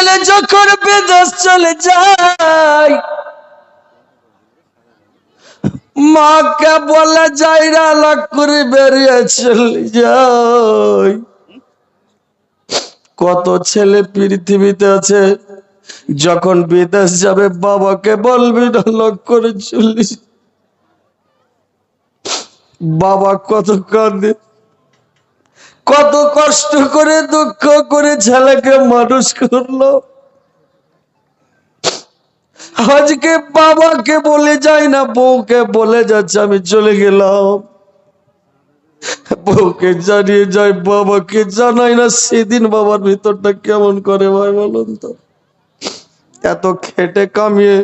ছেলে যখন বিদেশ চলে যায় মাকে বলে যাইরা লাখ করে বেরিয়ে চলে যায়। কত ছেলে পৃথিবীতে আছে যখন বিদেশ যাবে বাবাকে বলবি না লাখ করে চল্লিশ। বাবা কত কাঁদে, কত কষ্ট করে দুঃখ করে ছেলেকে মানুষ করলো। আজকে বাবাকে বলে যায় না, বউকে বলে যাচ্ছে আমি চলে গেলাম। বউকে জানিয়ে যায়, বাবাকে জানাই না। সেদিন বাবার ভিতরটা কেমন করে ভাই বলুন তো। এত খেটে কামিয়ে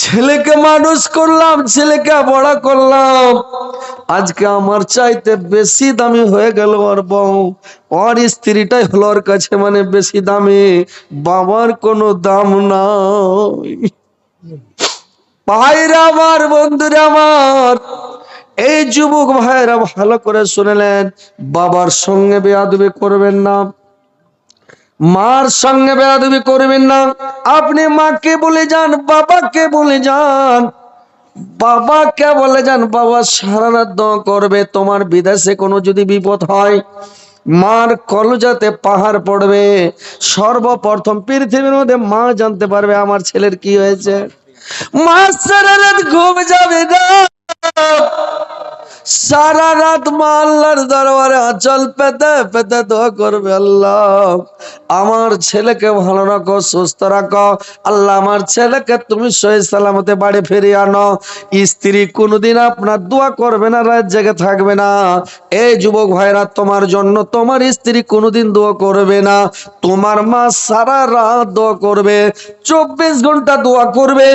ছেলেকে মানুষ করলাম, ছেলেকে বড় করলাম, আজকে আমার চাইতে বেশি দামি হয়ে গেল আর বউ। ওর স্ত্রীটাই হলো ওর কাছে মানে বেশি দামি, বাবার কোনো দাম নাই। ভাইরা আমার, বন্ধুরা আমার, এই যুবক ভাইরা ভালো করে শুনলেন, বাবার সঙ্গে বেয়াদবি করবেন না, মার সঙ্গে বেয়াদবি করবেন না। আপনি মাকে বলে যান, বাবাকে বলে যান, বাবাকে বলে যান বাবা সারা রাত দোয়া করবে। তোমার বিদেশে কোনো যদি বিপদ হয় মার কলজাতে পাহাড় পড়বে। সর্বপ্রথম পৃথিবীর মধ্যে মা জানতে পারবে আমার ছেলের কি হয়েছে। মা সারা রাত ঘুম যাবে না, সারা রাত মা আল্লাহর দরবারে আঁচল পেতে পেতে দোয়া করবে, আল্লাহ আমার ছেলেকে ভালো রাখো, সুস্থ রাখো, আল্লাহ আমার ছেলেকে তুমি সহি সালামতে বাড়ি ফিরিয়ে আনো। স্ত্রী কোনোদিন আপনার দোয়া করবে না, রাত জেগে থাকবে না। এই যুবক ভাইরা, তোমার জন্য তোমার স্ত্রী কোনোদিন দোয়া করবে না, তোমার মা সারা রাত দোয়া করবে, 24 ঘন্টা দোয়া করবে।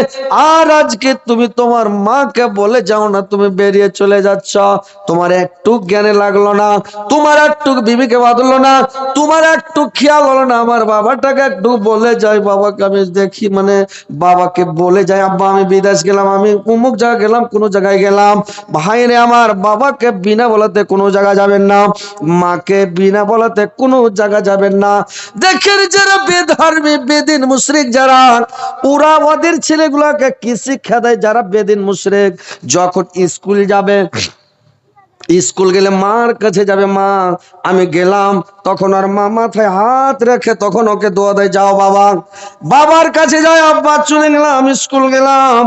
আর আজকে তুমি তোমার মাকে বলে যাও না তুমি বেরিয়ে চলে যাচ্ছ, তোমার একটু জ্ঞানে লাগলো না, তোমার একটু বিবিকে বাঁধলো না, তোমার একটু খেয়াল হলো না আমার বাবাটাকে একটু বলে যাই, বাবাকে আমি দেখি মানে বাবাকে বলে যাই আব্বা আমি বিদেশ গেলাম, আমি অমুক জায়গায় গেলাম, কোনো জায়গায় গেলাম। ভাইরে আমার, বাবাকে বিনা বলাতে কোনো জায়গা যাবেন না, মাকে বিনা বলাতে কোনো জায়গা যাবেন না। দেখেন যারা বেধর্মী বেদিন মুশরিক যারা, ওরা ওদের ছেলেগুলোকে কি শিক্ষা দেয়? যারা বেদিন মুশরিক যখন স্কুল যাবে, স্কুল গেলে মার কাছে যাবে, মা আমি গেলাম, তখন আর মা মাথায় হাত রেখে তখন ওকে দোয়া দেয়, যাও বাবা। বাবার কাছে যায়, আব্বা চলে গেলাম, আমি স্কুল গেলাম,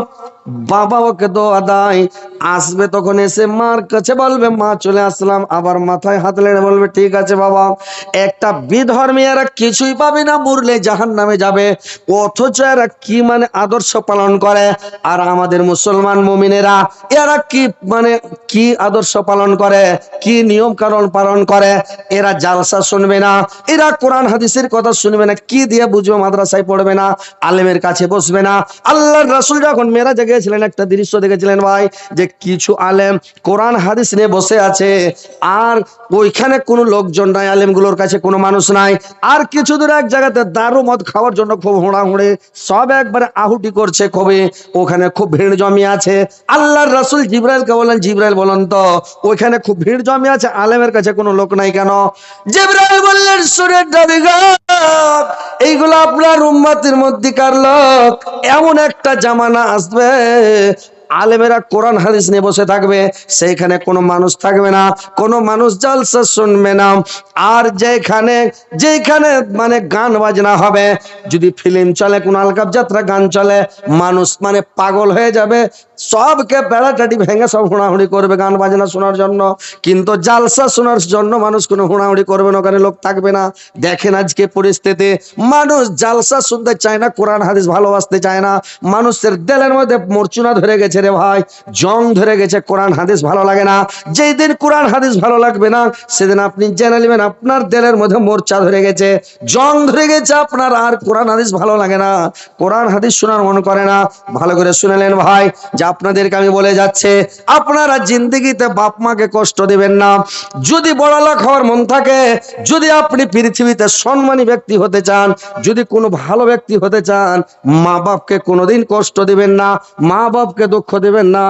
বাবা ওকে দোয়া দেয়। আসবে তখন এসে মার কাছে বলবে মা চলে আসলাম, আবার মাথায় হাত লেগে বলবে ঠিক আছে বাবা। একটা বিধর্মী এরা কিছুই পাবে না, মরলে জাহান্নামে যাবে, অথচ এরা কি মানে আদর্শ পালন করে। আর আমাদের মুসলমান মুমিনেরা এরা কি মানে কি আদর্শ পালন করে, কি নিয়ম কানুন পালন করে। এরা জালসা শুনবে না, এরা কোরআন হাদিসের কথা শুনবে না, কি দিয়ে বুঝবে? মাদ্রাসায় পড়বে না, আলেমের কাছে বসবে না। আল্লাহর রাসূল যখন মেরাজে গিয়েছিলেন একটা দৃশ্য দেখেছিলেন ভাই, যে কিছু আলেম কোরআন হাদিস নিয়ে বসে আছে, আর ওইখানে কোনো লোকজন নাই, আলেমগুলোর কাছে কোনো মানুষ নাই। আর কিছু দূর এক জায়গাতে দারু মদ খাওয়ার জন্য খুব হুড়াহুড়ি, সব একবারে আহুতি করছে, খুবই ওখানে খুব ভিড় জমি আছে। আল্লাহর রাসূল জিবরাইলকে বলেন, জিবরাইল বলেন তো ওইখানে খুব ভিড় জমি আছে, আলেমের কাছে কোনো লোক নাই কেন? জিবরাইল বললেন, সুরের দাবিগা এইগুলো আপনার উম্মতের মধ্যেকার লোক। এমন একটা জামানা আসবে আলেমেরা কোরআন হাদিস নিয়ে বসে থাকবে, সেইখানে কোনো মানুষ থাকবে না, কোনো মানুষ জলসা শুনবে না। আর যেখানে মানে গান বাজনা হবে, যদি ফিল্ম চলে, কোন আলকাপ যাত্রা গান চলে, মানুষ মানে পাগল হয়ে যাবে, সবকে বেড়াটাটি ভেঙে সব হুড়াহুড়ি করবে গান বাজনা শোনার জন্য। কিন্তু জালসা শোনার জন্য মানুষ কোনো হুড়াহুড়ি করবে না, ওখানে লোক থাকবে না। দেখেন আজকে পরিস্থিতি, মানুষ জালসা শুনতে চায় না, কোরআন হাদিস ভালোবাসতে চায় না। মানুষের দিলের মধ্যে মরচুনা ধরে গেছে রে ভাই, জং ধরে গেছে, কোরআন হাদিস ভালো লাগে না। যেই দিন কোরআন হাদিস ভালো লাগবে না, সেদিন আপনি জেনে নেবেন আপনার দিলের মধ্যে মোর্চা ধরে গেছে, জং ধরে গেছে আপনার, আর কোরআন হাদিস ভালো লাগে না, কোরআন হাদিস শোনার মন করে না। ভালো করে শুনেলেন ভাই, যে আপনাদেরকে আমি বলে যাচ্ছে, আপনারা জিন্দেগিতে বাপ মাকে কষ্ট দিবেন না। যদি বড়লোক হওয়ার মন থাকে, যদি আপনি পৃথিবীতে সম্মানী ব্যক্তি হতে চান, যদি কোনো ভালো ব্যক্তি হতে চান, মা বাপকে কোনোদিন কষ্ট দিবেন না, মা বাপকে দুঃখ দিবেন না।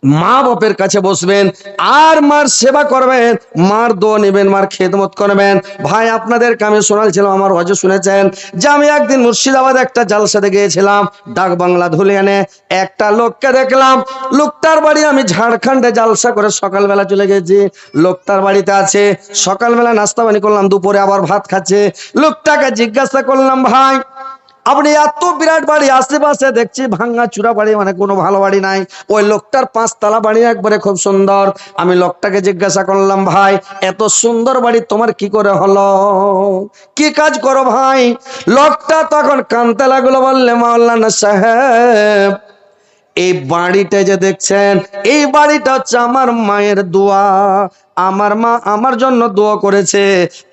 মা বাপের কাছে বসবেন আর মার সেবা করবেন, মার দোয়া নেবেন, মার খেদমত করবেন। ভাই আপনাদেরকে আমি শোনাচ্ছিলাম, আমার হয়তো শুনেছেন যে আমি একদিন মুর্শিদাবাদ একটা জালসাতে গিয়েছিলাম, ডাক বাংলা ধুলিয়ানে। একটা লোককে দেখলাম, লোকটার বাড়ি, আমি ঝাড়খণ্ডে জালসা করে সকালবেলা চলে গেছি, লোকটার বাড়িতে আছে, সকালবেলা নাস্তা পানি করলাম, দুপুরে আবার ভাত খাচ্ছে। লোকটাকে জিজ্ঞাসা করলাম, ভাই আপনি এত বিরাট বাড়ি, আশেপাশে দেখছি ভাঙ্গা চূড়া বাড়ি, মানে কোনো ভালো বাড়ি নাই। ওই লোকটার 5 তলা বাড়ি, একবারে খুব সুন্দর। আমি লোকটাকে জিজ্ঞাসা করলাম, ভাই এত সুন্দর বাড়ি তোমার কি করে হলো, কি কাজ করো ভাই? লোকটা তখন কানতে লাগলো, বললে, মাওলানা সাহেব, এই বাড়িটা যে দেখছেন, এই বাড়িটা হচ্ছে আমার মায়ের দোয়া। আমার মা আমার জন্য দোয়া করেছে,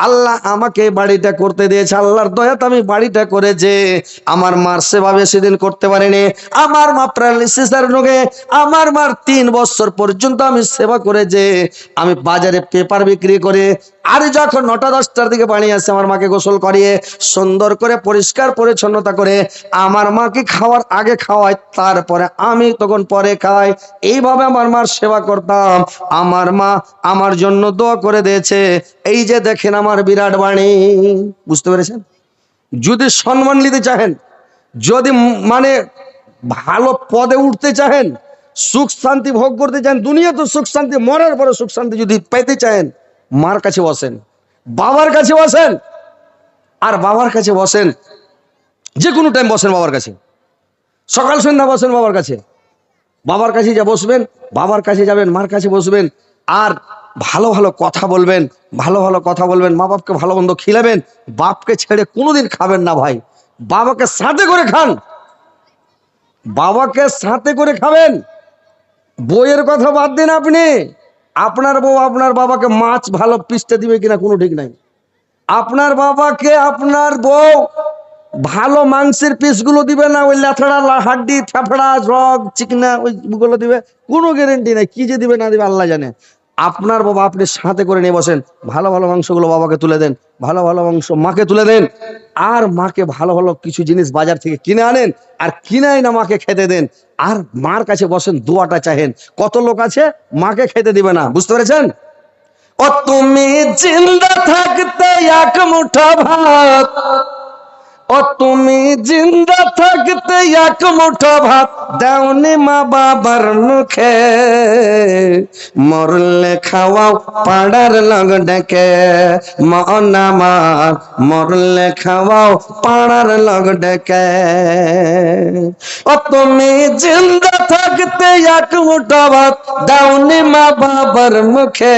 আল্লাহ আমাকে এই বাড়িটা করতে দিয়েছে, আল্লাহর দয়াতে আমি বাড়িটা করেছে। আমার মার সেবা বেশি দিন করতে পারিনি, আমার মা প্যারালিসিসের রোগে, আমার মার 3 বছর পর্যন্ত আমি সেবা করেছে। আমি বাজারে পেপার বিক্রি করে, আর যখন 9টা 10টার দিকে বাড়ি আসে, আমার মাকে গোসল করিয়ে সুন্দর করে পরিষ্কার পরিচ্ছন্নতা করে আমার মাকে খাওয়ার আগে খাওয়াই, তারপরে আমি তখন পরে খাই। এইভাবে আমার মার সেবা করতাম। আমার মা আমার জন্য দোয়া করে দিয়েছে। এই যে দেখেন আমার বিরাট বাণী, বুঝতে পেরেছেন? যদি সম্মান নিতে চাহেন, যদি মানে ভালো পদে উঠতে চাহেন, সুখ শান্তি ভোগ করতে চান, দুনিয়া তো সুখ শান্তি, মরার পরে সুখ শান্তি যদি পেতে চান, মার কাছে বসেন, বাবার কাছে বসেন। আর বাবার কাছে বসেন, যে কোনো টাইম বসেন বাবার কাছে, সকাল সন্ধ্যা বসেন বাবার কাছে। বাবার কাছে যা বসবেন, বাবার কাছে যাবেন, মার কাছে বসবেন, আর ভালো ভালো কথা বলবেন, ভালো ভালো কথা বলবেন, মা বাপকে ভালো মন্দ খিলাবেন। বাপকে ছেড়ে কোনোদিন খাবেন না ভাই, বাবাকে সাথে করে খান, বাবাকে সাথে করে খাবেন। বইয়ের কথা বাদ দিন, আপনি আপনার বউ আপনার বাবাকে মাছ ভালো পিসতে দিবে কিনা কোনো ঠিক নাই। আপনার বাবাকে আপনার বউ ভালো মাংসের পিসগুলো দিবে না, ওই লেথড়া হাড্ডি ফেফড়া রগ চিকনা ওইগুলো দিবে, কোনো গ্যারেন্টি নাই। কি যে দিবে না দিবে আল্লাহ জানে। আপনার বাবা আপনি সাথে করে নিয়ে বসেন, ভালো ভালো মাংসগুলো বাবাকে তুলে দেন, ভালো ভালো মাংস মাকে তুলে দেন, আর মাকে ভালো ভালো কিছু জিনিস বাজার থেকে কিনে আনেন, আর কিনে না মাকে খেতে দেন। আর মার কাছে বসেন, দোয়াটা চাহেন। কত লোক আছে মাকে খেতে দিবে না, বুঝতে পেরেছেন? ও তুমি জিন্দা থাকতে এক মুঠো ভাত, ও তুমি জিন্দা থাকতে এক মুঠো ভাত দাওনি মা বাবার মুখে, মরলে খাওয়াও পাড়ার লোক ডেকে, মন আমার মরলে খাওয়াও পাড়ার লোক ডেকে। ও তুমি জিন্দা থাকতে এক মুঠো ভাত দাওনি মা বাবার মুখে,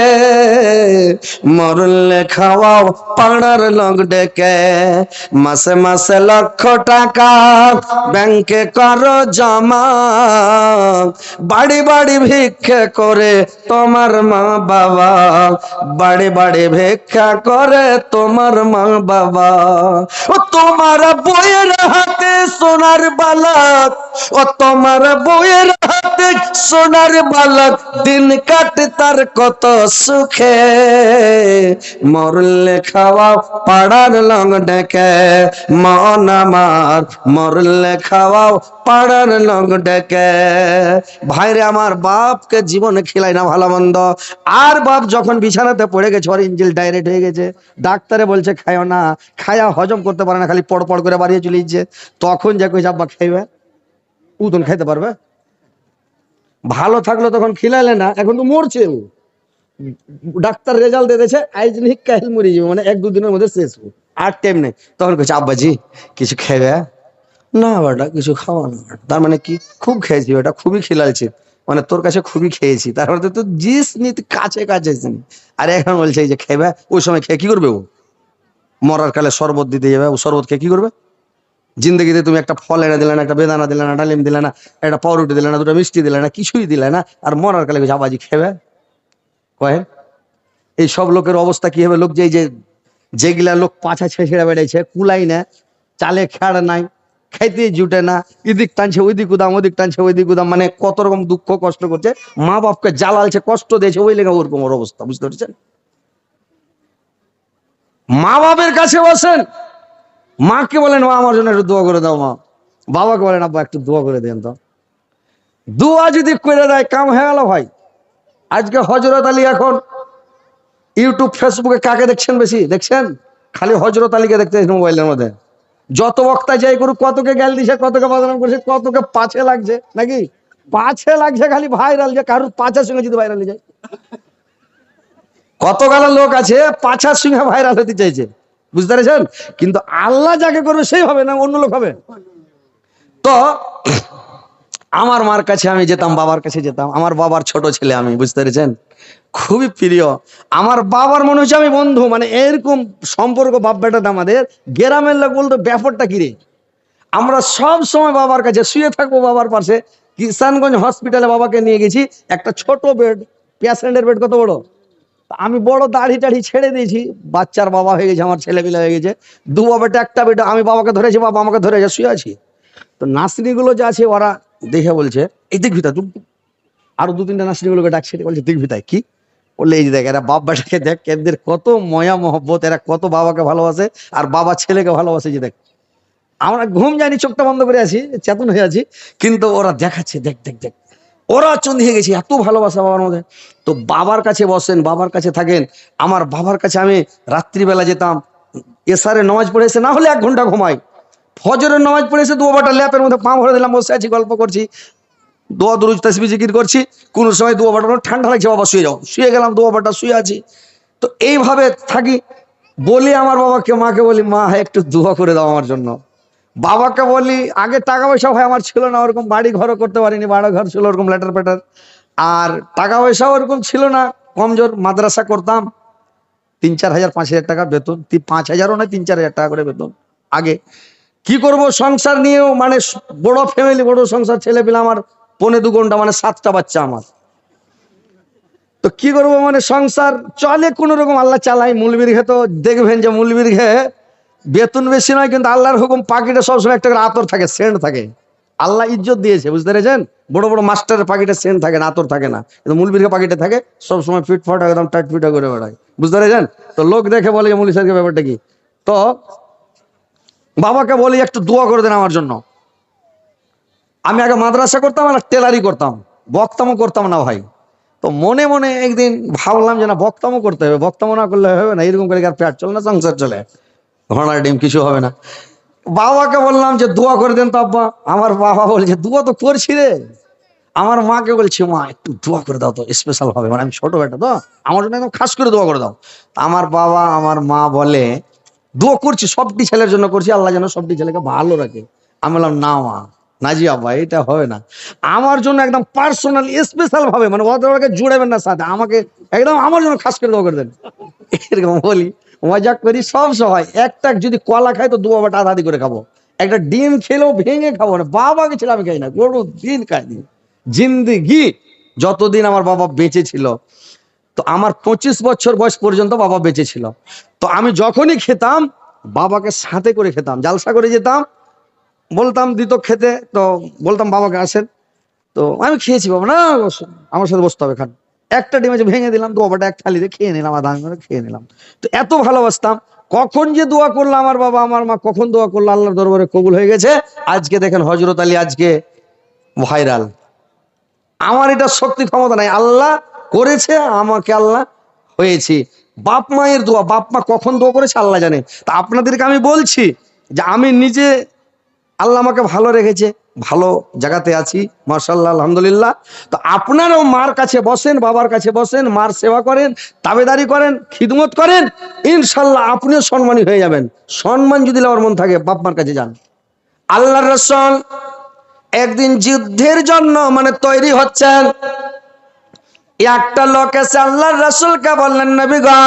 মরলে খাওয়াও পাড়ার লোক ডেকে। মাসে মাসে লক্ষ টাকা ব্যাংকে করো জমা, বাড়ি বাড়ি ভিক্ষা করে তোমার মা বাবা, বাড়ি বাড়ি ভিক্ষা করে তোমার মা বাবা। ও তোমার বইয়ের হাতে সোনার বালক, ও তোমার বইয়ের হাতে সোনার বালক, দিন কাটে তার কত সুখে, মরলে খাওয়াও পাড়ার লং ডেকে, মন আমার মরলে খাওয়াও পাড়ার লং ডেকে। ভাইরে আমার, বাপকে জীবনে খিলাই না ভালো মন্দ, আর বাপ যখন বিছানাতে পড়ে গেছে, ওর ইঞ্জিল ডাইরেক্ট হয়ে গেছে, ডাক্তারে বলছে খাইও না, খায়া হজম করতে পারে না, খালি পড় পড় করে বাড়িয়ে চলে যাচ্ছে, তখন যা কই আব্বা খাইবে, উদন খাইতে পারবে? ভালো থাকলো তখন খিলাইলে না, এখন তো মরছে ও, ডাক্তার রেজাল্ট দিয়ে দিয়েছে আইজ নি কাল মরে যাবে, মানে 1-2 দিনের মধ্যে শেষ, আর টাইম নেই। তখন কইছে আব্বাজি কিছু খাইবে না? বেটা কিছু খাওয়া না। তার মানে কি? খুব খেয়েছি বেটা, খুবই খিলাইছি, মানে তোর কাছে খুবই খেয়েছি, তারপরে তো জিস নি কাছে কাছে। আর এখন বলছে এই যে খাইবে, ওই সময় খেয়ে কি করবে ও? মরার কালে শরবত দিতে যাবে, ও শরবত খেয়ে কি করবে? জিন্দগিতে তুমি একটা ফল এনে দিলে না, একটা বেদানা দিলে না, ডালিম দিলে না, একটা পাউরুটি দিলে না, 2টা মিষ্টি দিলে না, কিছুই দিলে না, আর মরার কালে আবাজি খেবে কয়েন। এই সব লোকের অবস্থা কি হবে? লোক যেগুলা লোক পাছা ছেড়ে বেড়াইছে, কুলাই না, চালে খেড় নাই, খাইতে জুটে না, এদিক টানছে ওইদিক উদাম, ওদিক টানছে ওইদিক উদাম, মানে কত রকম দুঃখ কষ্ট করছে, মা বাপকে জ্বালালছে, কষ্ট দিয়েছে, ওই লেগে ওরকম ওর অবস্থা, বুঝতে পারছেন? মা বাপের কাছে বসেন, মাকে বলেন মা আমার জন্য একটু দোয়া করে দাও, মা বাবাকে বলেন আব্বা একটু দোয়া করে দেন তো। দুয়া যদি করে দেয় কাম হয়ে গেল ভাই। আজকে হযরত আলী এখন ইউটিউব ফেসবুকে কাকে দেখছেন বেশি? দেখছেন খালি হযরত আলীকে দেখতে মোবাইলের মধ্যে। যত বক্তা যাই করুক, কতকে গাল দিছে, কতকে বদনাম করছে, কতকে পাছে লাগছে, নাকি পাছে লাগছে খালি ভাইরাল, যে কারোর পাছার সঙ্গে যদি ভাইরাল হয়ে যায়। কত গালা লোক আছে পাছার সঙ্গে ভাইরাল হতে চাইছে, বুঝতে পেরেছেন? কিন্তু আল্লাহ যাকে করবে সেই হবে, না অন্য লোক হবে। তো আমার মার কাছে আমি যেতাম, বাবার কাছে যেতাম, আমার বাবার ছোট ছেলে আমি, বুঝতে পেরেছেন? খুবই প্রিয় আমার বাবার, মনে হচ্ছে আমি বন্ধু, মানে এরকম সম্পর্ক বাপ বেটাতে আমাদের। গ্রামের লোক বলতো ব্যাপারটা কিরে, আমরা সব সময় বাবার কাছে শুয়ে থাকবো, বাবার পাশে। কিষানগঞ্জ হসপিটালে বাবাকে নিয়ে গেছি, একটা ছোট বেড, পেশেন্টের বেড কত বড়। আমি বড় দাড়ি টাড়ি ছেড়ে দিয়েছি, বাচ্চার বাবা হয়ে গেছে, আমার ছেলেপিলা হয়ে গেছে, দু বাবাটা একটা বেটা, আমি বাবাকে ধরেছি, বাবা আমাকে ধরে শুয়ে আছি। তো নাসনি গুলো যে আছে ওরা দেখে বলছে, এই দেখবি তা, আরো দু তিনটা নাসনি গুলোকে ডাকছে, বলছে দেখবি তাই কি? বললে এই যে দেখ, এরা বাপ বেটাকে দেখ, এদের কত ময়া মহব্বত, এরা কত বাবাকে ভালোবাসে আর বাবা ছেলেকে ভালোবাসে। যে দেখ, আমরা ঘুম যায়নি, চোখটা বন্ধ করে আছি, চেতন হয়ে আছি, কিন্তু ওরা দেখাচ্ছে, দেখ দেখ দেখ, ওরা চন্দিয়ে গেছে, এত ভালোবাসা বাবার মধ্যে। তো বাবার কাছে বসেন, বাবার কাছে থাকেন। আমার বাবার কাছে আমি রাত্রিবেলা যেতাম, এসারে নামাজ পড়ে এসে না হলে 1 ঘন্টা ঘুমাই, ফজরের নামাজ পড়ে এসে দুবারটা ল্যাপের মধ্যে পা ভরে দিলাম, বসে আছি, গল্প করছি, দোয়া দুরুদ তাসবিহ জিকির করছি। কোন সময় দুবারটা ঠান্ডা লাগছে, বাবা শুয়ে যাও, শুয়ে গেলাম, দুবারটা শুয়ে আছি। তো এইভাবে থাকি। বলি আমার বাবাকে, মাকে বলি, মা একটু দোয়া করে দাও আমার জন্য। বাবাকে বলি, আগে টাকা পয়সা ভাই আমার ছিল না, ওরকম বাড়ি ঘরও করতে পারিনি, বাড়ি ঘর ছিল ওরকম লেটার পেটার, আর টাকা পয়সাও ওরকম ছিল না, কমজোর। মাদ্রাসা করতাম, 3-4 হাজার 5,000 টাকা বেতন, 5,000ও নয়, 3-4 হাজার টাকা করে বেতন। আগে কি করব, সংসার নিয়েও মানে বড় ফ্যামিলি, বড় সংসার, ছেলে পেলে আমার 1.25 ঘন্টা, মানে 7টা বাচ্চা আমার। তো কি করবো, মানে সংসার চলে কোন রকম, আল্লাহ চালাই। মূলবীর ঘে তো দেখবেন যে মূলবীর ঘে বেতন বেশি নয়, কিন্তু আল্লাহর হুকুম পাখিটা সবসময় একটা করে আতর থাকে, সেন্ট থাকে। আল্লাহ ইজ্জত দিয়েছে, বুঝতে পেরেছেন? বড় বড় মাস্টারের পাখিটা সেন্ট থাকে না, আতর থাকে না, কিন্তু মূলবীর ঘে পাখিটা থাকে সবসময় ফিটফাট, একদম টাইট ফিটা করে বেড়ায়, বুঝতে পেরেছেন? তো লোক দেখে বলে যে মৌলী সাহেবকে ব্যাপারটা কি। তো বাবাকে বলি একটু দোয়া করে দেন আমার জন্য। আমি আগে মাদ্রাসা করতাম আর টেলারি করতাম, বক্তামো করতাম না ভাই। তো মনে মনে একদিন ভাবলাম যে না, বক্তামো করতে হবে, বক্তামো না করলে হবে না, এরকম করে আর পেট চলে না, সংসার চলে, ঘোড়ার ডিম কিছু হবে না। বাবাকে বললাম যে দোয়া করে দেন তো আব্বা। আমার বাবা বলছে, দোয়া তো করছি রে। আমার মাকে বলছি, মা একটু দোয়া করে দাও তো, স্পেশাল হবে, মানে আমি ছোট বেটা তো, আমার জন্য একদম খাস করে দোয়া করে দাও। আমার বাবা আমার মা বলে, দোয়া করছি, সবটি ছেলের জন্য করছি, আল্লাহ যেন সবটি ছেলেকে ভালো রাখে। আমি বললাম, না মা, না জি আব্বা, এটা হবে না, আমার জন্য একদম পার্সোনাল স্পেশাল ভাবে, মানে ওদেরকে জুড়াবেন না সাথে, আমাকে একদম আমার জন্য খাস করে দোয়া করে দেন। এরকম বলি, মজাক করি সব সময়। একটা যদি কলা খাই তো দু বাবাটা আধা আধি করে খাবো, একটা ডিম খেলেও ভেঙে খাবো না। বাবাকে ছিল আমি খাই না, কোনো দিন খাইনি জিন্দিগি, যতদিন আমার বাবা বেঁচে ছিল। তো আমার 25 বছর বয়স পর্যন্ত বাবা বেঁচে ছিল। তো আমি যখনই খেতাম, বাবাকে সাথে করে খেতাম, জালসা করে যেতাম, বলতাম দিত খেতে, তো বলতাম বাবাকে আসেন। তো আমি খেয়েছি, বাবা না বসুন, আমার সাথে বসতে হবে, খান। একটা ডিম আছে ভেঙে দিলাম, তো বাবাটা এক থালিতে খেয়ে নিলাম, আধা করে খেয়ে নিলাম। তো এত ভালোবাসতাম। কখন যে দোয়া করলো আমার বাবা আমার মা, কখন দোয়া করলো, আল্লাহর দরবারে কবুল হয়ে গেছে। আজকে দেখেন হযরত আলী আজকে ভাইরাল। আমার এটা শক্তি ক্ষমতা নাই, আল্লাহ করেছে আমাকে, আল্লাহ হয়েছি। বাপ মায়ের দোয়া, বাপ মা কখন দোয়া করেছে আল্লাহ জানে। তা আপনাদেরকে আমি বলছি যে আমি নিজে, আল্লাহ আমাকে ভালো রেখেছে, ভালো জায়গাতে আছি, মাশাআল্লাহ, আলহামদুলিল্লাহ। তো আপনারাও মার কাছে বসেন, বাবার কাছে বসেন, মার সেবা করেন, তাবেদারি করেন, খিদমত করেন, ইনশাল্লাহ আপনিও সম্মানী হয়ে যাবেন। সম্মান যদি নেওয়ার মন থাকে, বাপ মার কাছে যান। আল্লাহর রাসূল একদিন যুদ্ধের জন্য মানে তৈরি হচ্ছেন, একটা লোক এসে আল্লাহর রাসূলকে বললেন, নবী গো,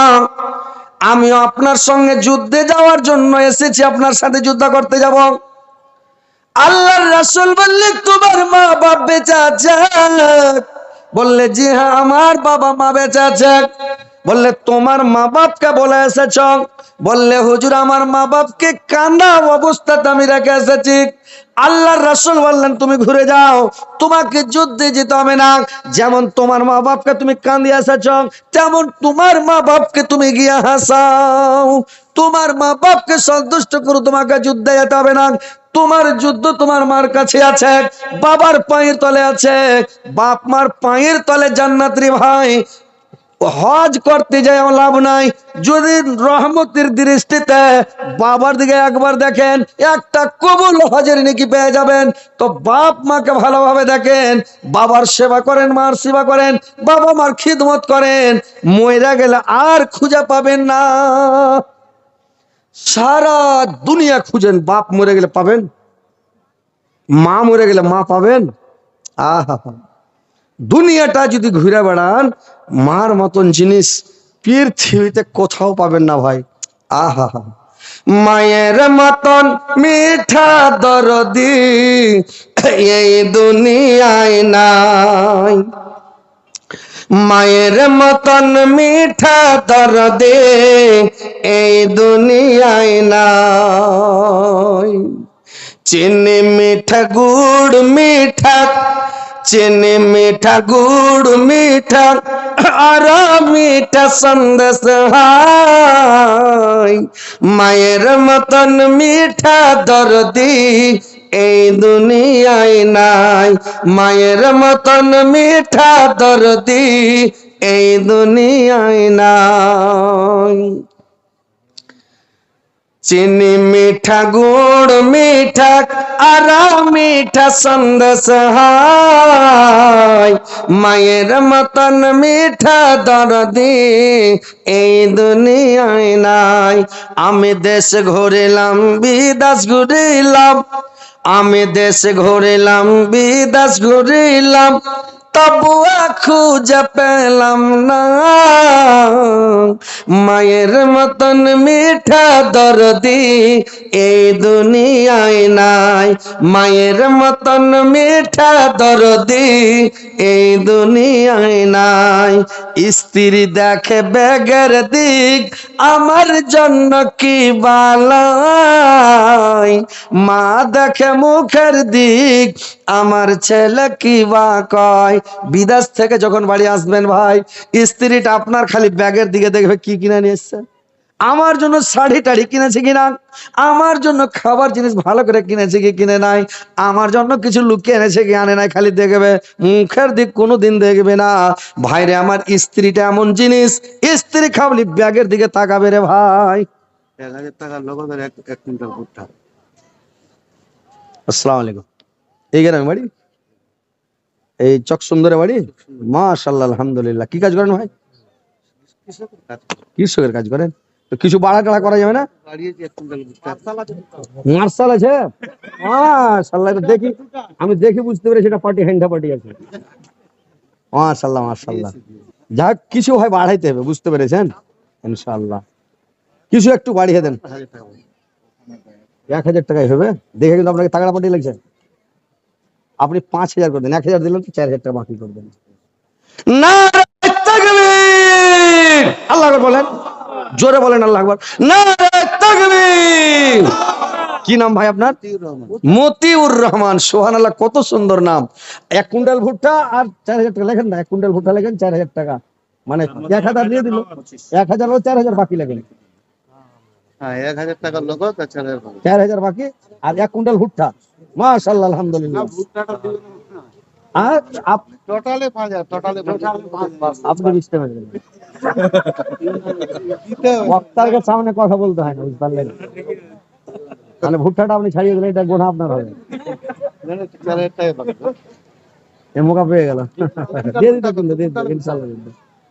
আমিও আপনার সঙ্গে যুদ্ধে যাওয়ার জন্য এসেছি, আপনার সাথে যুদ্ধ করতে যাব। আল্লাহর রাসূল বললেন, তোমার মা বাপ বেঁচে আছে? বললে, জি হ্যাঁ, আমার বাবা মা বেঁচে আছে। বললে তোমার মা বাপকে বলে এসেছ? বললে হুজুর আমার মা বাপকে কান্দা অবস্থাতে আমি রেখে এসেছি। আল্লাহর রাসূল বললেন তুমি ঘুরে যাও, তোমাকে যুদ্ধে যেতে হবে না। যেমন তোমার মা বাপকে তুমি কান্দিয়ে এসেছ, তেমন তোমার মা বাপকে তুমি গিয়ে হাসাও, তোমার মা বাপকে সন্তুষ্ট করো, তোমাকে যুদ্ধে যেতে হবে না। তোমার যুদ্ধ তোমার মার কাছে আছে, বাবার পায়ের তলে আছে। বাপ মার পায়ের তলে জান্নাত রে ভাই। হজ করতে যায় লাভ নাই, যদি রহমতের দৃষ্টিতে বাবার দিকে একবার দেখেন, একটা কবুল হজের নেকি পেয়ে যাবেন। তো বাপ মাকে ভালোভাবে দেখেন, বাবার সেবা করেন, মার সেবা করেন, বাবা মার খিদমত করেন, মইরা গেলে আর খুঁজে পাবেন না। সারা দুনিয়া খুঁজেন, বাপ মরে গেলে পাবেন, মা মরে গেলে মা পাবেন। আহা, দুনিয়াটা যদি ঘুরে বেড়ান, মার মতন জিনিস পৃথিবীতে কোথাও পাবেন না ভাই। আহা, মায়ের মতন মিঠা দরদি এই দুনিয়ায় নাই। মায়ের মতন মিঠা দরদি এই দুনিয়ায় নাই। চিনি মিঠা গুড় মিঠা, চিনি মিঠা গুড় মিঠা আর মিঠা সন্দেশ হাই। মায়ের মতন মিঠা দরদি এই দুনিয়ায় নাই। মায়ের মতন মিঠা দরদি এই দুনিয়ায় নাই। চিনি মিঠা গুড় মিঠা আর মিঠা সন্দেশ হাই। মায়ের মতন মিঠা দরদি এই দুনিয়ায় নাই। আমি দেশ ঘুরিলাম বিদেশ ঘুরিলাম, আমি দেশ ঘুরিলাম বিদেশ ঘুরিলাম, তবুও খুঁজে পেলাম না মায়ের মতন মিঠা দরদি এই দুনিয়ায় নাই। মায়ের মতন মিঠা দরদি এই দুনিয়ায় নাই। স্ত্রী দেখে ব্যাগের দিক, আমার জন্য কি বালাই। মা দেখে মুখের দিক, আমার ছেলে কি বা কয়। বিদেশ থেকে যখন বাড়ি আসবেন ভাই, স্ত্রীটা আপনার খালি ব্যাগের দিকে দেখবে কি কিনে নিয়ে এসছে, আমার জন্য শাড়ি টাড়ি কিনেছে কিনা, আমার জন্য খাবার জিনিস ভালো করে কিনেছে কি কিনে নাই, আমার জন্য কিছু লুকিয়ে এনেছে কি আনে নাই, খালি দেখবে, মুখের দিক কোনোদিন দেখবে না। ভাইরে আমার স্ত্রীটা এমন জিনিস, স্ত্রী খাবলি ব্যাগের দিকে তাকাবে রে ভাই। 1000 টাকার নগদের এক কুইন্টাল ভুট্টা। আসসালামু আলাইকুম। এই গ্রামে বাড়ি, এই চক সুন্দরে বাড়ি। মাশাআল্লাহ, আলহামদুলিল্লাহ। কি কাজ করেন ভাই? কৃষকের কাজ করেন। তো কিছু বাড়া টাড়া করা যাবে না? বাড়িয়েছি 1 কুইন্টাল ভুট্টা। মার্শাল আছে, মাশাআল্লাহ। দেখি, আমি দেখি বুঝতে পেরেছি এটা পার্টি, হ্যান্ডা পার্টি আছে। মাশাআল্লাহ মাশাআল্লাহ। যাক, কিছু হয় বাড়াইতে হবে, বুঝতে পেরেছেন? ইনশাআল্লাহ কিছু একটু বাড়িয়ে দেন। 1000 টাকা। 1000 টাকায় হবে? দেখে কিন্তু আপনাকে তাগড়া পার্টি লাগছে। আপনি 5000 করে দেন, 1000 দিলেন তো 4000 টাকা বাকি করে দেন। নারে তাকবীর! আল্লাহু আকবার বলেন, জোরে বলেন আল্লাহু আকবার। নারে তাকবীর! কি নাম ভাই আপনার? মতিউর রহমান। সুবহানাল্লাহ, কত সুন্দর নাম। 1 কুইন্টাল ভুট্টা আর 4000 টাকা লেখেন না, 1 কুইন্টাল ভুট্টা লেখেন 4000 টাকা, মানে 1000 দিয়ে দিল, 1000 ও 4000 বাকি লেখেন। হ্যাঁ, 1000 টাকার নগদ আর 4000 বাকি। 4000 বাকি আর 1 কুইন্টাল ভুট্টা। মাশাআল্লাহ, আলহামদুলিল্লাহ। ভুট্টাটা দিবেন না। আর টোটালে 5000, টোটালে 5000। আপনি বুঝতে পারবেন, দিতে হবে। বক্তার সামনে কথা বলতে হয় না, বুঝতে পারলেন? মানে ভুট্টাটা আপনি ছাড়িয়ে দিলে এটা গোনা আপনার হবে। 4000 টাকা বাকি। এ মোকা পেয়ে গেল। দিয়ে দিত কিন্তু, দিয়ে দিত ইনশাআল্লাহ,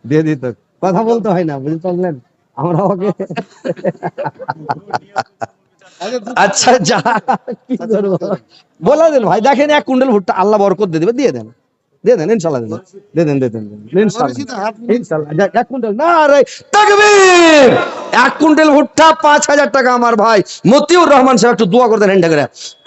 দিয়ে দিত। কথা বলতে হয় না, বুঝতে পারলেন? আমরা ওকে আচ্ছা যা কি করবো বলে দেন ভাই। দেখেন 1 কুইন্টাল ভুট্টা আল্লাহ বরকত দিয়ে দেবে, দিয়ে দেন। দিয়ে দেন ইনশাল্লাহ, দিয়ে দেন, দিয়ে দেন ইনশাল্লাহ, বলেছি তো, হাত ইনশাল্লাহ। যাক, 1 কুইন্টাল না রে, তাকবীর! 1 কুইন্টাল ভুট্টা 5,000 টাকা আমার ভাই মতিউর রহমান সাহেব, একটু দোয়া করে দেন হেন্ডা করে।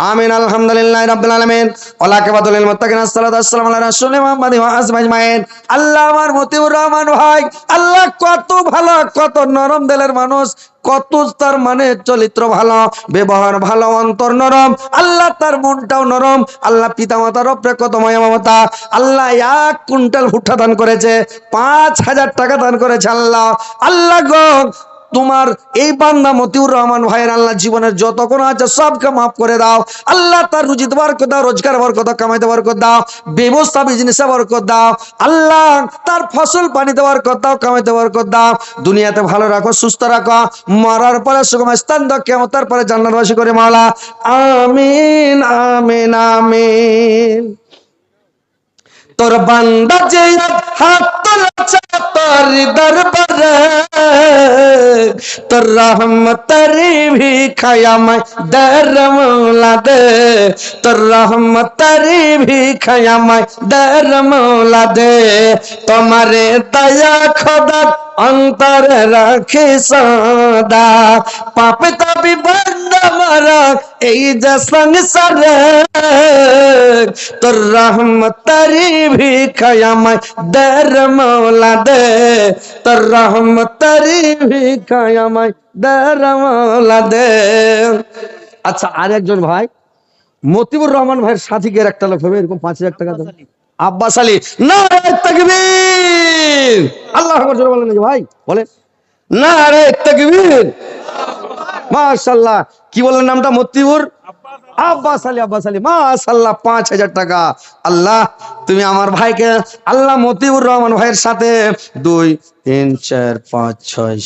আমিন, আলহামদুলিল্লাহ রাব্বিল আলামিন, ওয়া আকিবাতুল মুত্তাকিন, আসসালাতু ওয়াসসালামু আলা রাসূলিল্লাহ মুহাম্মাদিন ওয়া আসহাবিহি আজমাইন। আল্লাহ আমার মতিউর রহমান ভাই, আল্লাহ কত ভালো, কত নরম দিলের মানুষ, কত তার মানে চরিত্র ভালো, ব্যবহার ভালো, অন্তর নরম, আল্লাহ তার মনটাও নরম, আল্লাহ পিতা মাতার উপরে কত মায়া মমতা। আল্লাহ 1 কুইন্টাল ভুট্টা দান করেছে, 5,000 টাকা দান করেছে। আল্লাহ, আল্লাহ গো, তোমার এই বান্দা মতিউর রহমান ভাইয়ের আল্লাহ জীবনের যত কোন আছে সবকে মাফ করে দাও। আল্লাহ তার রুজি বরকত দাও, রোজগার বরকত দাও, কামাইতে বরকত দাও, ব্যবসা বিজনেসে বরকত দাও। আল্লাহ তার ফসল পানিতে বরকত দাও, কামাইতে বরকত দাও। দুনিয়াতে ভালো রাখো, সুস্থ রাখো, মরার পরে সুগম স্থান দাও, কিয়ামতের পরে জান্নাতবাসী করে মাওলা। আমিন, আমিন, আমিন। তোর বান্দা যে হাত তোলাছে তোর দরবারে, তোর রহমতের ভিখায়ামায় দের মৌলা দে, তোর রহমতের ভিখায়ামায় দের মৌলা দে। তোমারে দয়া খোদা অন্তরে রাখি সদা, পাপে তাবি বান্দা মারা এই যে সংসারে, তোর রহমতের ভিখায়ামায় দের মৌলা দে, তোর রহমতের ভিখায়ামায় দের মৌলা দে। আচ্ছা, আরেকজন ভাই মতিউর রহমান ভাইয়ের সাথীকে একটা লোক হবে এরকম 5,000 টাকা দেবে। আব্বাস আলী, নারে তাকবীর! আল্লাহু আকবার জোরে বলেন নাকি ভাই, বলেন নারে তাকবীর! মাশাআল্লাহ, কি বলেন নামটা? মতিউর আব্বাস আলী, আব্বাস আলী, মাশাআল্লাহ, 5,000 টাকা। আল্লাহ তুমি আমার ভাইকে, আল্লাহ মতিউর রহমান ভাইয়ের সাথে 2 3 4 5 6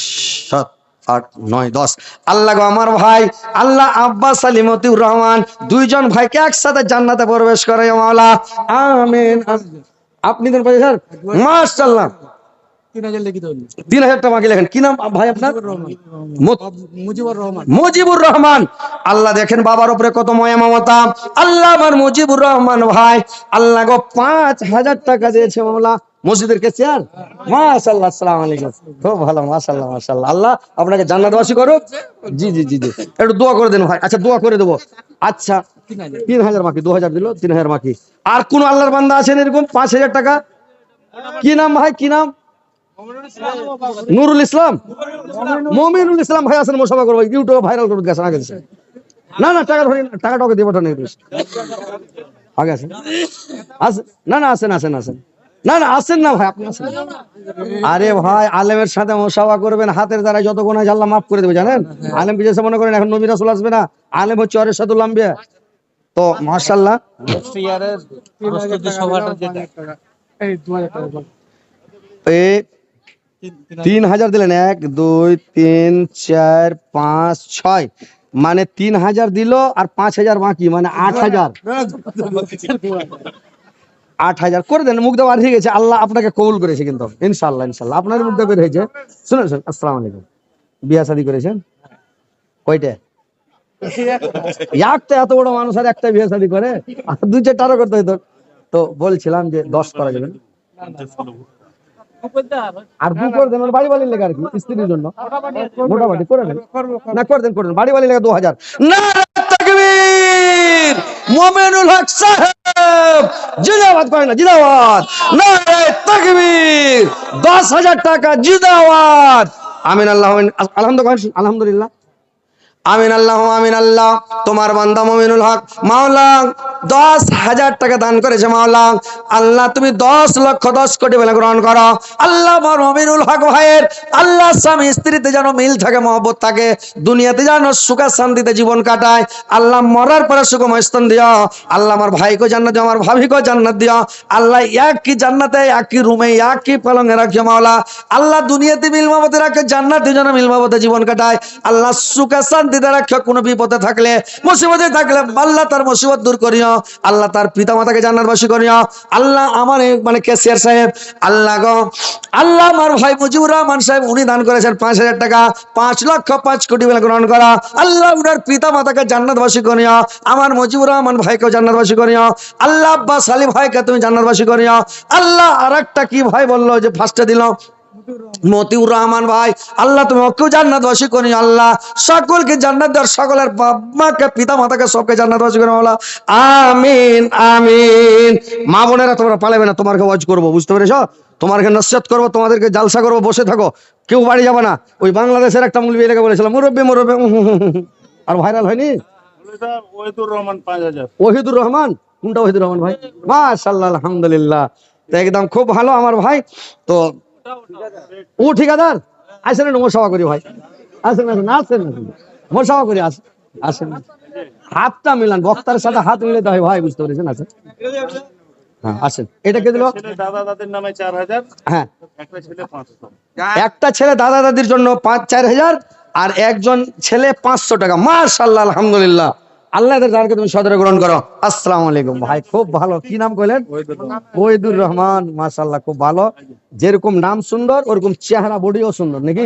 7 8 9 10, আল্লাহ গো আমার ভাই, আল্লাহ আব্বাস আলী মতিউর রহমান দুইজন ভাইকে একসাথে জান্নাতে প্রবেশ করে মাওলা। আমিন। আপনি দেন পয়সা স্যার, মাশাআল্লাহ। 3,000 টাকা বাকি লেখেন। কি নাম ভাই আপনার? মুজিবুর রহমান। আল্লাহ দেখেন বাবার উপরে কত মায়া মমতা। আল্লাহ আমার মুজিবুর রহমান ভাই, আল্লাহ গো 5,000 টাকা দিয়েছে মাওলা। মসজিদের কেসিয়ার, মাশাআল্লাহ, আসসালামু আলাইকুম, খুব ভালো, মাশাআল্লাহ, মাশাআল্লাহ। আল্লাহ আপনাকে জান্নাতবাসী করুক। জি জি জি জি, একটু দোয়া করে দেন ভাই। আচ্ছা, দোয়া করে দেবো। আচ্ছা, 3,000 বাকি, 2,000 দিল, 3,000 বাকি। আর কোন আল্লাহর বান্দা আছেন এরকম 5,000 টাকা? কি নাম ভাই, কি নাম? নুরুল ইসলাম, মমিনুল ইসলাম ভাই আছেন, মোসাফা করবো, ইউটিউবে ভাইরাল করে গেছেন আগে। না না, টাকা ধরে, টাকাটা ওকে দিয়ে পাঠান আগে আছেন, না না, আসেন আসেন আসেন, না না আসেন না ভাই, আপনি আসেন। আরে ভাই, আলেমের সাথে মোসাফা করবেন, হাতের দ্বারা যত গুনাহ আছে আল্লাহ মাফ করে দেবে, জানেন? আলেম বিজেসে মনে করেন এখন নবী রাসূল আসবে না, আলেম হচ্ছে ওয়ারিসাতুল আম্বিয়া। তো মাশাআল্লাহ, এই 3,000 দিলেন, 1 2 3 4 5 6, মানে 3,000 দিল আর 5,000 বাকি, মানে 8,000। 8,000 করে দেন, মুখ দেওয়া ঠিক আছে, আল্লাহ আপনাকে কবুল করেছে কিন্তু ইনশাআল্লাহ, ইনশাআল্লাহ আপনার মুখ দিয়ে বের হয়েছে। শুনুন শুনুন, আসসালামু আলাইকুম। বিয়া শাদী করেছেন কয়টা? একটা, এত বড় মানুষ আর একটা বিয়ে শাদী করে? 2-4টা করতে হইতো। তো বলছিলাম যে 10 করা যাবে আর 2 করে দেন, বাড়ি বাড়ির লেগে আর কি, স্ত্রীর জন্য মোটামুটি করে দেন, না করে দেন, করে দেন, বাড়ি বাড়ির লেগে 2,000। নারে তাকবীর! মুমিনুল হক সাহেব জিন্দাবাদ করেন না, জিন্দাবাদ! নারে তাকবীর! 10,000 টাকা জিন্দাবাদ। আমিন, আল্লাহ আলহামদুলিল্লাহ, আলহামদুলিল্লাহ, আমিন আল্লাহ, আমিন আল্লাহ। তোমার বান্দা মুমিনুল হক মাওলা 10,000 টাকা দান করেছে মাওলা। আল্লাহ তুমি 10 লক্ষ 10 কোটি বলে গ্রহণ করো। আল্লাহ আমার মুমিনুল হক ভাইয়ের, আল্লাহ স্বামী স্ত্রীতে যেন মিল থাকে, মহব্বত থাকে, দুনিয়াতে যেন সুখে শান্তিতে জীবন কাটায়। আল্লাহ মরার পরে সুখময় স্থান দিও। আল্লাহ আমার ভাইকে জান্নাত দিও, আমার ভাবিকে জান্নাত দিও। আল্লাহ একই জান্নাতে, একই রুমে, একই পলঙ্গে রাখিও মাওলা। আল্লাহ দুনিয়াতে মিল মহব্বতে রাখে, জান্নাতে যেন মিল মহব্বতে জীবন কাটায়। আল্লাহ সুখে শান্তি শান্তিতে রাখো, কোনো বিপদে থাকলে মুসিবতে থাকলে আল্লাহ তার মুসিবত দূর করিও, আল্লাহ তার পিতা মাতাকে জান্নাতবাসী করিও। আল্লাহ আমার এই মানে ক্যাশিয়ার সাহেব, আল্লাহ গো আল্লাহ আমার ভাই মুজিবুর রহমান সাহেব উনি দান করেছেন 5,000 টাকা, 5,05,00,000 বলে গ্রহণ করা। আল্লাহ উনার পিতা মাতাকে জান্নাতবাসী করিও, আমার মুজিবুর রহমান ভাইকেও জান্নাতবাসী করিও। আল্লাহ আব্বাস আলী ভাইকে তুমি জান্নাতবাসী করিও। আল্লাহ আরেকটা কি ভাই বললো যে ফার্স্টে দিল, মতিউর রহমান ভাই, আল্লাহ তুমি ওকেও জান্নাতবাসী করিও। আল্লাহ সকলকে জান্নাত দাও, সকলের বাবা-মাকে পিতা মাতাকে সবকে জান্নাতবাসী করিও। আল্লাহ আমিন আমিন। মা বোনেরা তোমরা পালাবে না, তোমাকে ওয়াজ করবো, বুঝতে পেরেছো? তোমাকে নসিহত করবো, তোমাদেরকে জালসা করবো, বসে থাকো, কেউ বাড়ি যাবে না। ওই বাংলাদেশের একটা মুলবি এলাকা বলেছিল মুরব্বী মুরব্বী, আর ভাইরাল হয়নি ওহিদুর রহমান 5,000। ওহিদুর রহমান, কোনটা ওহিদুর রহমান ভাই? মাশাআল্লাহ আলহামদুলিল্লাহ, তো একদম খুব ভালো আমার ভাই। তো ও ঠিকাদার আসেন, একটু মোসাফা করি ভাই, আসেন আসেন আসেন আসেন, মোসাফা করি, আসেন আসেন, হাতটা মিলান, বক্তার সাথে হাত মিলাতে হয় ভাই, বুঝতে পেরেছেন? আসেন, হ্যাঁ আসেন। এটা কে দিল? ছেলে দাদা দাদির নামে 4,000, হ্যাঁ, একটা ছেলে 500। একটা ছেলে দাদা দাদির জন্য 5-4 হাজার, আর একজন ছেলে 500 টাকা। মাশাআল্লাহ আলহামদুলিল্লাহ, আল্লাহ এদের জানকে তুমি সদরে গ্রহণ করো। আসসালামু আলাইকুম ভাই, খুব ভালো। কি নাম কইলেন? ওহিদুর রহমান। মাশাআল্লাহ খুব ভালো, যেরকম নাম সুন্দর ওরকম চেহারা বডিও সুন্দর নাকি?